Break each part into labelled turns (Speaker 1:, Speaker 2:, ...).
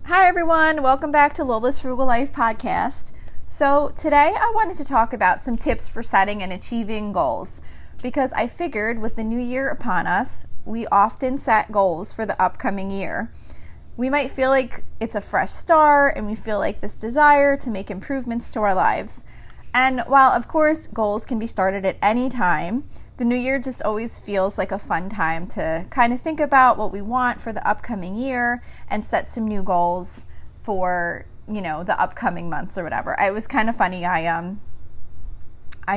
Speaker 1: Hi everyone, welcome back to Lola's Frugal Life podcast. So today I wanted to talk about some tips for setting and achieving goals because I figured with the new year upon us, we often set goals for the upcoming year. We might feel like it's a fresh start and we feel like this desire to make improvements to our lives. And while of course goals can be started at any time, the new year just always feels like a fun time to kind of think about what we want for the upcoming year and set some new goals for, the upcoming months or whatever. It was kind of funny. I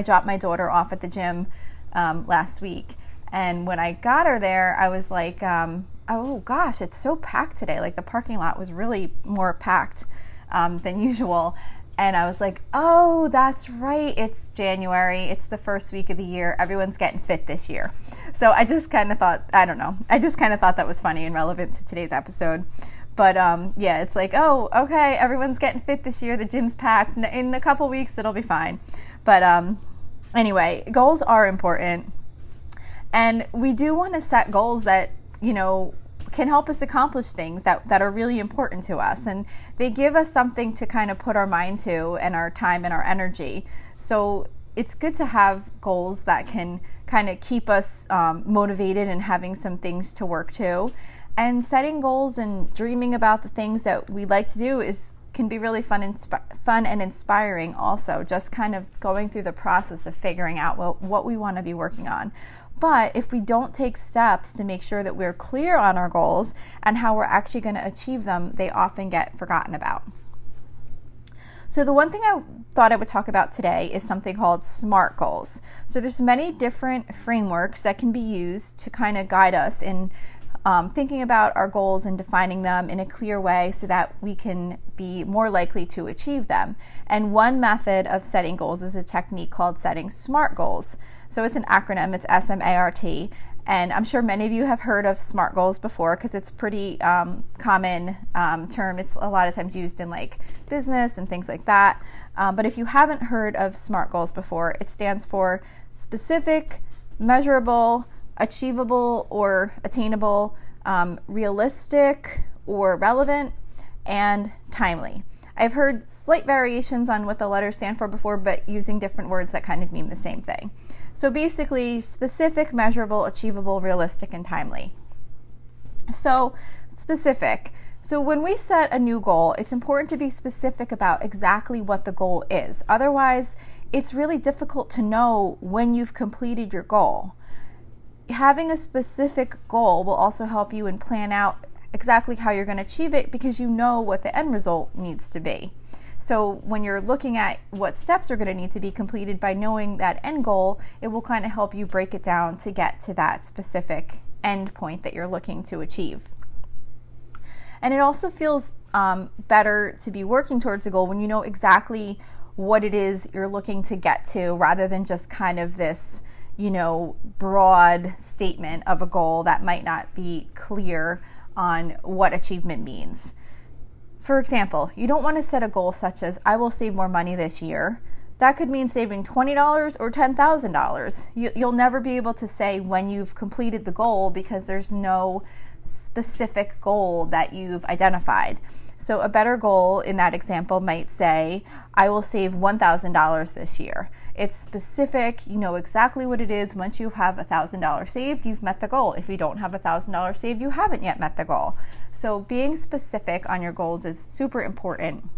Speaker 1: dropped my daughter off at the gym last week, and when I got her there, I was like, oh gosh, it's so packed today. Like the parking lot was really more packed than usual. And I was like, oh, that's right. It's January. It's the first week of the year. Everyone's getting fit this year. So I just kind of thought, I just kind of thought that was funny and relevant to today's episode. But yeah, it's like, oh, okay, everyone's getting fit this year. The gym's packed. In a couple weeks, it'll be fine. But anyway, goals are important. And we do want to set goals that, can help us accomplish things that are really important to us, and they give us something to kind of put our mind to and our time and our energy. So it's good to have goals that can kind of keep us motivated and having some things to work to. And setting goals and dreaming about the things that we like to do can be really fun and inspiring also, just kind of going through the process of figuring out what we want to be working on. But if we don't take steps to make sure that we're clear on our goals and how we're actually going to achieve them, they often get forgotten about. So the one thing I thought I would talk about today is something called SMART goals. So there's many different frameworks that can be used to kind of guide us in thinking about our goals and defining them in a clear way so that we can be more likely to achieve them. And one method of setting goals is a technique called setting SMART goals. So it's an acronym, it's SMART, and I'm sure many of you have heard of SMART goals before because it's a pretty common term. It's a lot of times used in like business and things like that. But if you haven't heard of SMART goals before, it stands for specific, measurable, achievable or attainable, realistic or relevant, and timely. I've heard slight variations on what the letters stand for before, but using different words that kind of mean the same thing. So basically, specific, measurable, achievable, realistic, and timely. So specific. So when we set a new goal, it's important to be specific about exactly what the goal is. Otherwise, it's really difficult to know when you've completed your goal. Having a specific goal will also help you and plan out exactly how you're going to achieve it because you know what the end result needs to be. So when you're looking at what steps are going to need to be completed by knowing that end goal, it will kind of help you break it down to get to that specific end point that you're looking to achieve. And it also feels better to be working towards a goal when you know exactly what it is you're looking to get to rather than just kind of this broad statement of a goal that might not be clear on what achievement means. For example, you don't want to set a goal such as, I will save more money this year. That could mean saving $20 or $10,000. You'll never be able to say when you've completed the goal because there's no specific goal that you've identified. So a better goal in that example might say, I will save $1,000 this year. It's specific, you know exactly what it is. Once you have $1,000 saved, you've met the goal. If you don't have $1,000 saved, you haven't yet met the goal. So being specific on your goals is super important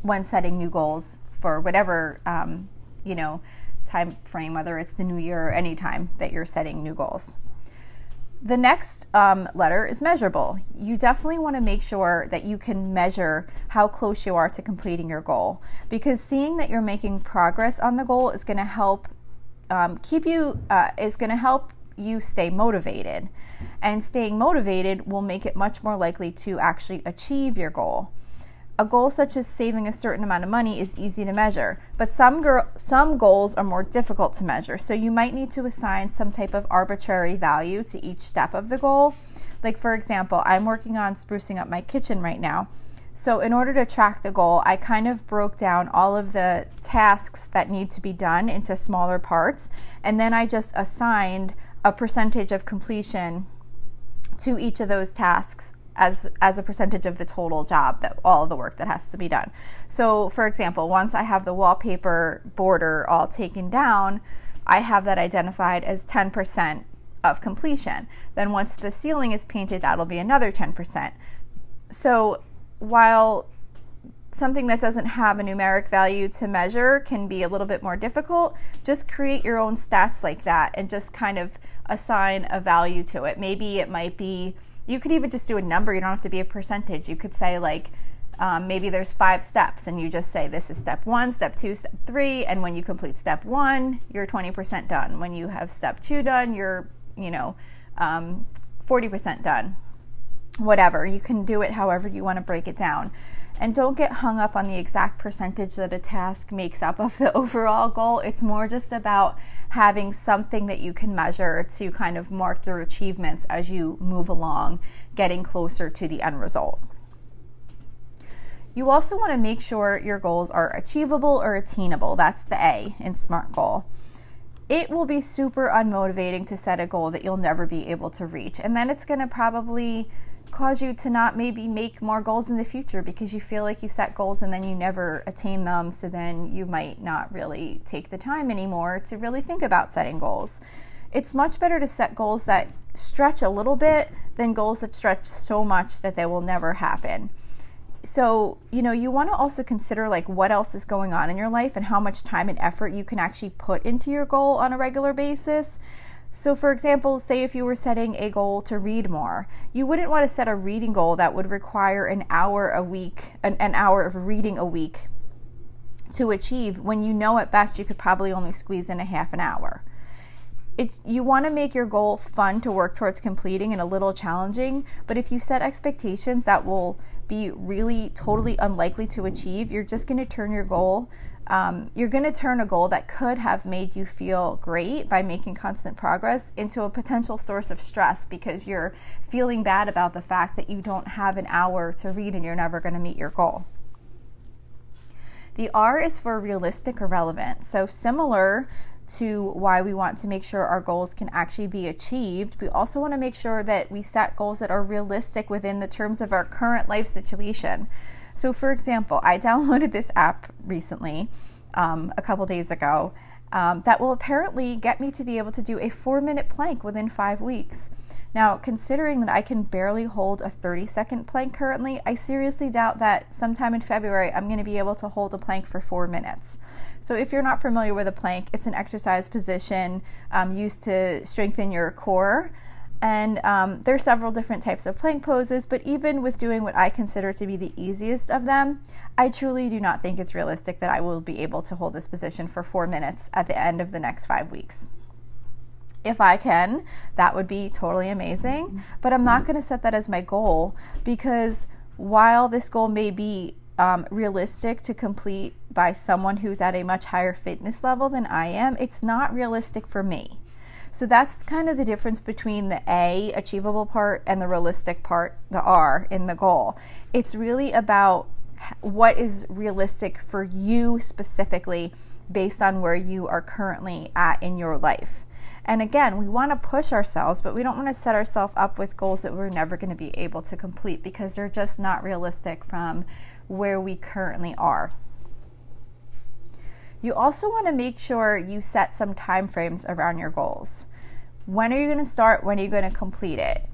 Speaker 1: when setting new goals for whatever, time frame, whether it's the new year or any time that you're setting new goals. The next letter is measurable. You definitely want to make sure that you can measure how close you are to completing your goal, because seeing that you're making progress on the goal is going to help help you stay motivated, and staying motivated will make it much more likely to actually achieve your goal. A goal such as saving a certain amount of money is easy to measure, but some goals are more difficult to measure. So you might need to assign some type of arbitrary value to each step of the goal. Like for example, I'm working on sprucing up my kitchen right now. So in order to track the goal, I kind of broke down all of the tasks that need to be done into smaller parts, and then I just assigned a percentage of completion to each of those tasks as a percentage of the total job, that all of the work that has to be done. So for example, once I have the wallpaper border all taken down, I have that identified as 10% of completion. Then once the ceiling is painted, that'll be another 10%. So while something that doesn't have a numeric value to measure can be a little bit more difficult, just create your own stats like that and just kind of assign a value to it. Maybe it might be, you could even just do a number. You don't have to be a percentage. You could say like, maybe there's 5 steps and you just say this is step 1, step 2, step 3, and when you complete step 1, you're 20% done. When you have step 2 done, you're 40% done. Whatever, you can do it however you want to break it down. And don't get hung up on the exact percentage that a task makes up of the overall goal. It's more just about having something that you can measure to kind of mark your achievements as you move along, getting closer to the end result. You also want to make sure your goals are achievable or attainable. That's the A in SMART goal. It will be super unmotivating to set a goal that you'll never be able to reach. And then it's going to probably cause you to not maybe make more goals in the future because you feel like you set goals and then you never attain them. So then you might not really take the time anymore to really think about setting goals. It's much better to set goals that stretch a little bit than goals that stretch so much that they will never happen. So, you want to also consider like what else is going on in your life and how much time and effort you can actually put into your goal on a regular basis. So for example, say if you were setting a goal to read more, you wouldn't want to set a reading goal that would require an hour a week, an hour of reading a week to achieve when at best you could probably only squeeze in a half an hour. You want to make your goal fun to work towards completing and a little challenging, but if you set expectations that will be really totally unlikely to achieve, you're just going to turn your goal you're going to turn a goal that could have made you feel great by making constant progress into a potential source of stress because you're feeling bad about the fact that you don't have an hour to read and you're never going to meet your goal. The R is for realistic or relevant. So similar to why we want to make sure our goals can actually be achieved, we also want to make sure that we set goals that are realistic within the terms of our current life situation. So for example, I downloaded this app recently, a couple days ago, that will apparently get me to be able to do a 4-minute plank within 5 weeks. Now, considering that I can barely hold a 30-second plank currently, I seriously doubt that sometime in February I'm going to be able to hold a plank for 4 minutes. So if you're not familiar with a plank, it's an exercise position used to strengthen your core. And there are several different types of plank poses, but even with doing what I consider to be the easiest of them, I truly do not think it's realistic that I will be able to hold this position for 4 minutes at the end of the next 5 weeks. If I can, that would be totally amazing, but I'm not going to set that as my goal because while this goal may be realistic to complete by someone who's at a much higher fitness level than I am, it's not realistic for me. So that's kind of the difference between the A, achievable part, and the realistic part, the R, in the goal. It's really about what is realistic for you specifically based on where you are currently at in your life. And again, we want to push ourselves, but we don't want to set ourselves up with goals that we're never going to be able to complete because they're just not realistic from where we currently are. You also want to make sure you set some time frames around your goals. When are you going to start? When are you going to complete it?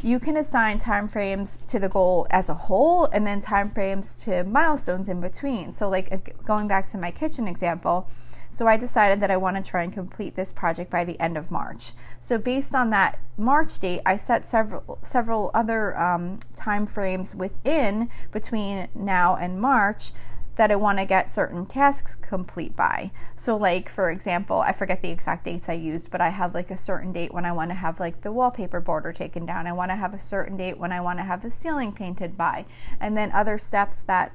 Speaker 1: You can assign time frames to the goal as a whole and then time frames to milestones in between. So like going back to my kitchen example, so I decided that I want to try and complete this project by the end of March. So based on that March date, I set several other time frames between now and March that I want to get certain tasks complete by. So like, for example, I forget the exact dates I used, but I have like a certain date when I want to have like the wallpaper border taken down. I want to have a certain date when I want to have the ceiling painted by. And then other steps that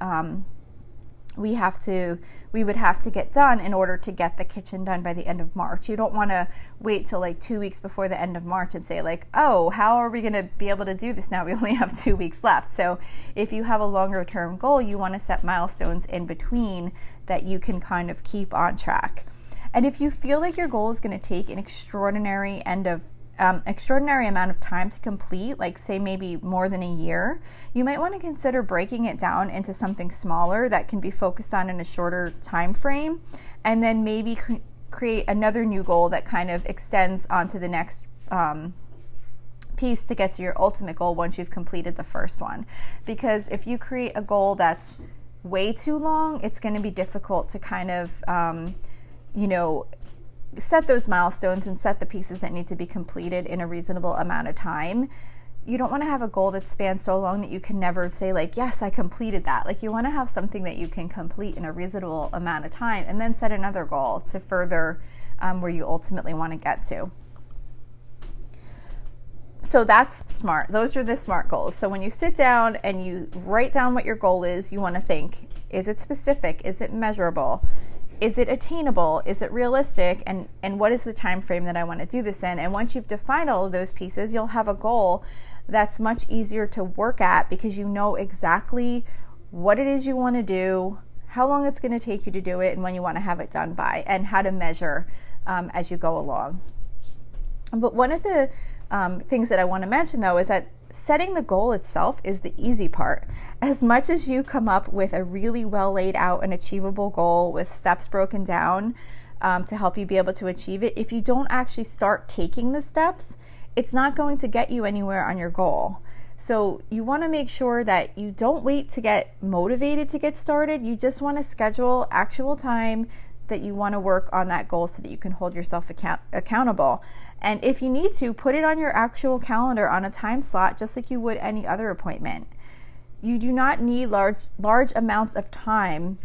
Speaker 1: we would have to get done in order to get the kitchen done by the end of March. You don't want to wait till like 2 weeks before the end of March and say like, oh, how are we going to be able to do this now? We only have 2 weeks left. So if you have a longer term goal, you want to set milestones in between that you can kind of keep on track. And if you feel like your goal is going to take an extraordinary extraordinary amount of time to complete, like say maybe more than a year, you might want to consider breaking it down into something smaller that can be focused on in a shorter time frame, and then maybe create another new goal that kind of extends onto the next piece to get to your ultimate goal once you've completed the first one. Because if you create a goal that's way too long, it's going to be difficult to kind of set those milestones and set the pieces that need to be completed in a reasonable amount of time. You don't want to have a goal that spans so long that you can never say like, yes, I completed that. Like, you want to have something that you can complete in a reasonable amount of time, and then set another goal to further where you ultimately want to get to. So that's smart. Those are the SMART goals. So when you sit down and you write down what your goal is, you want to think, is it specific? Is it measurable? Is it attainable? Is it realistic? And what is the time frame that I want to do this in? And once you've defined all of those pieces, you'll have a goal that's much easier to work at, because you know exactly what it is you want to do, how long it's going to take you to do it, and when you want to have it done by, and how to measure as you go along. But one of the things that I want to mention, though, is that setting the goal itself is the easy part. As much as you come up with a really well laid out and achievable goal with steps broken down to help you be able to achieve it, if you don't actually start taking the steps, it's not going to get you anywhere on your goal. So you want to make sure that you don't wait to get motivated to get started. You just want to schedule actual time that you want to work on that goal so that you can hold yourself accountable. And if you need to, put it on your actual calendar on a time slot, just like you would any other appointment. You do not need large amounts of time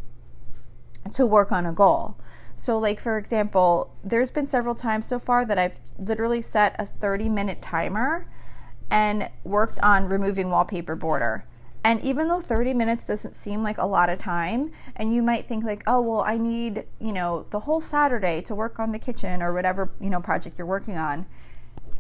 Speaker 1: to work on a goal. So like, for example, there's been several times so far that I've literally set a 30-minute timer and worked on removing wallpaper border. And even though 30 minutes doesn't seem like a lot of time, and you might think like, oh, well, I need, the whole Saturday to work on the kitchen or whatever, project you're working on.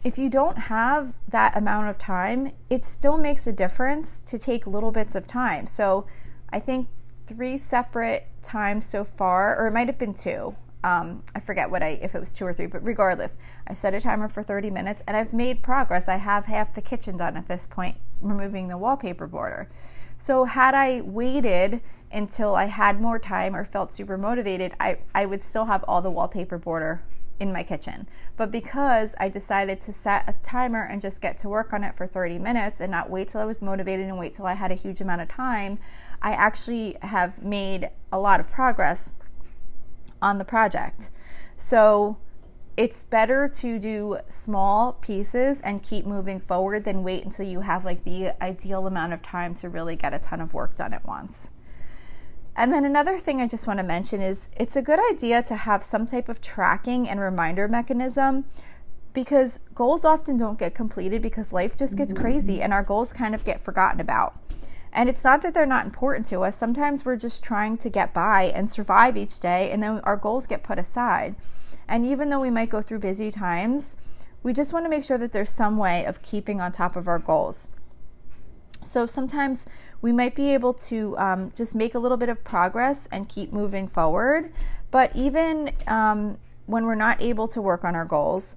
Speaker 1: If you don't have that amount of time, it still makes a difference to take little bits of time. So I think 3 separate times so far, or it might have been 2. I forget if it was 2 or 3, but regardless, I set a timer for 30 minutes and I've made progress. I have half the kitchen done at this point, removing the wallpaper border. So had I waited until I had more time or felt super motivated, I would still have all the wallpaper border in my kitchen. But because I decided to set a timer and just get to work on it for 30 minutes and not wait till I was motivated and wait till I had a huge amount of time, I actually have made a lot of progress on the project. So it's better to do small pieces and keep moving forward than wait until you have like the ideal amount of time to really get a ton of work done at once. And then another thing I just want to mention is it's a good idea to have some type of tracking and reminder mechanism, because goals often don't get completed because life just gets crazy and our goals kind of get forgotten about. And it's not that they're not important to us. Sometimes we're just trying to get by and survive each day, and then our goals get put aside. And even though we might go through busy times, we just want to make sure that there's some way of keeping on top of our goals. So sometimes we might be able to just make a little bit of progress and keep moving forward. But even when we're not able to work on our goals,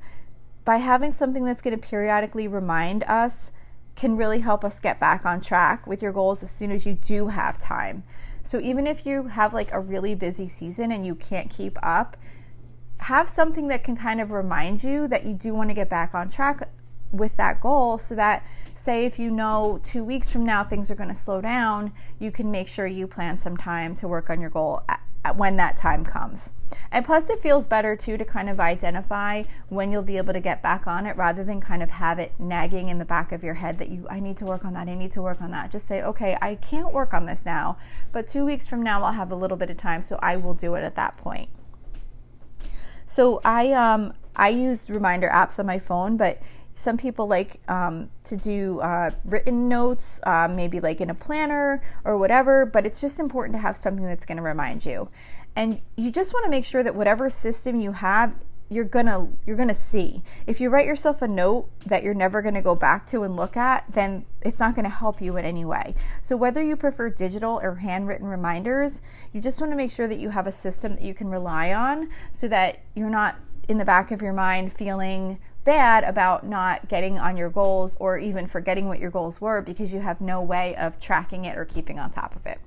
Speaker 1: by having something that's going to periodically remind us can really help us get back on track with your goals as soon as you do have time. So even if you have like a really busy season and you can't keep up, have something that can kind of remind you that you do want to get back on track with that goal, so that, say, if you know 2 weeks from now things are going to slow down, you can make sure you plan some time to work on your goal at when that time comes. And plus, it feels better too to kind of identify when you'll be able to get back on it, rather than kind of have it nagging in the back of your head that I need to work on that, I need to work on that. Just say, okay, I can't work on this now, but 2 weeks from now I'll have a little bit of time, so I will do it at that point. So I use reminder apps on my phone, but some people like to do written notes, maybe like in a planner or whatever, but it's just important to have something that's going to remind you. And you just want to make sure that whatever system you have, you're gonna see. If you write yourself a note that you're never going to go back to and look at, then it's not going to help you in any way. So whether you prefer digital or handwritten reminders, you just want to make sure that you have a system that you can rely on, so that you're not in the back of your mind feeling bad about not getting on your goals or even forgetting what your goals were because you have no way of tracking it or keeping on top of it.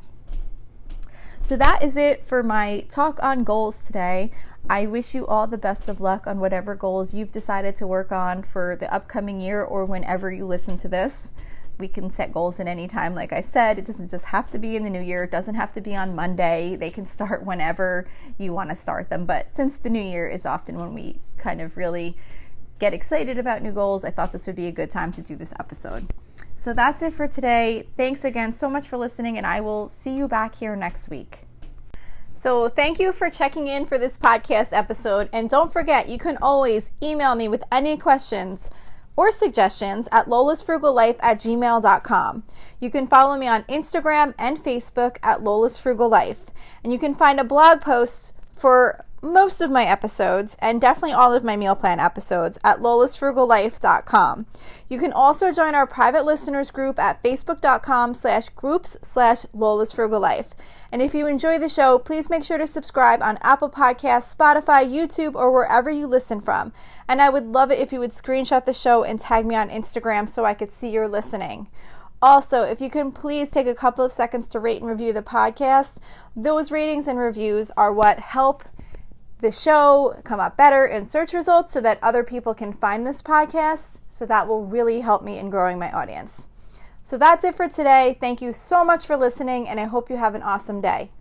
Speaker 1: So that is it for my talk on goals today. I wish you all the best of luck on whatever goals you've decided to work on for the upcoming year or whenever you listen to this. We can set goals at any time. Like I said, it doesn't just have to be in the new year. It doesn't have to be on Monday. They can start whenever you want to start them. But since the new year is often when we kind of really get excited about new goals, I thought this would be a good time to do this episode. So that's it for today. Thanks again so much for listening, and I will see you back here next week. So thank you for checking in for this podcast episode. And don't forget, you can always email me with any questions or suggestions at lolasfrugallife@gmail.com. You can follow me on Instagram and Facebook at lolasfrugallife. And you can find a blog post for most of my episodes and definitely all of my meal plan episodes at lolasfrugallife.com. You can also join our private listeners group at facebook.com/groups/lolasfrugallife. And if you enjoy the show, please make sure to subscribe on Apple Podcasts, Spotify, YouTube, or wherever you listen from. And I would love it if you would screenshot the show and tag me on Instagram so I could see you're listening. Also, if you can please take a couple of seconds to rate and review the podcast. Those ratings and reviews are what help the show come up better in search results so that other people can find this podcast. So that will really help me in growing my audience. So that's it for today. Thank you so much for listening, and I hope you have an awesome day.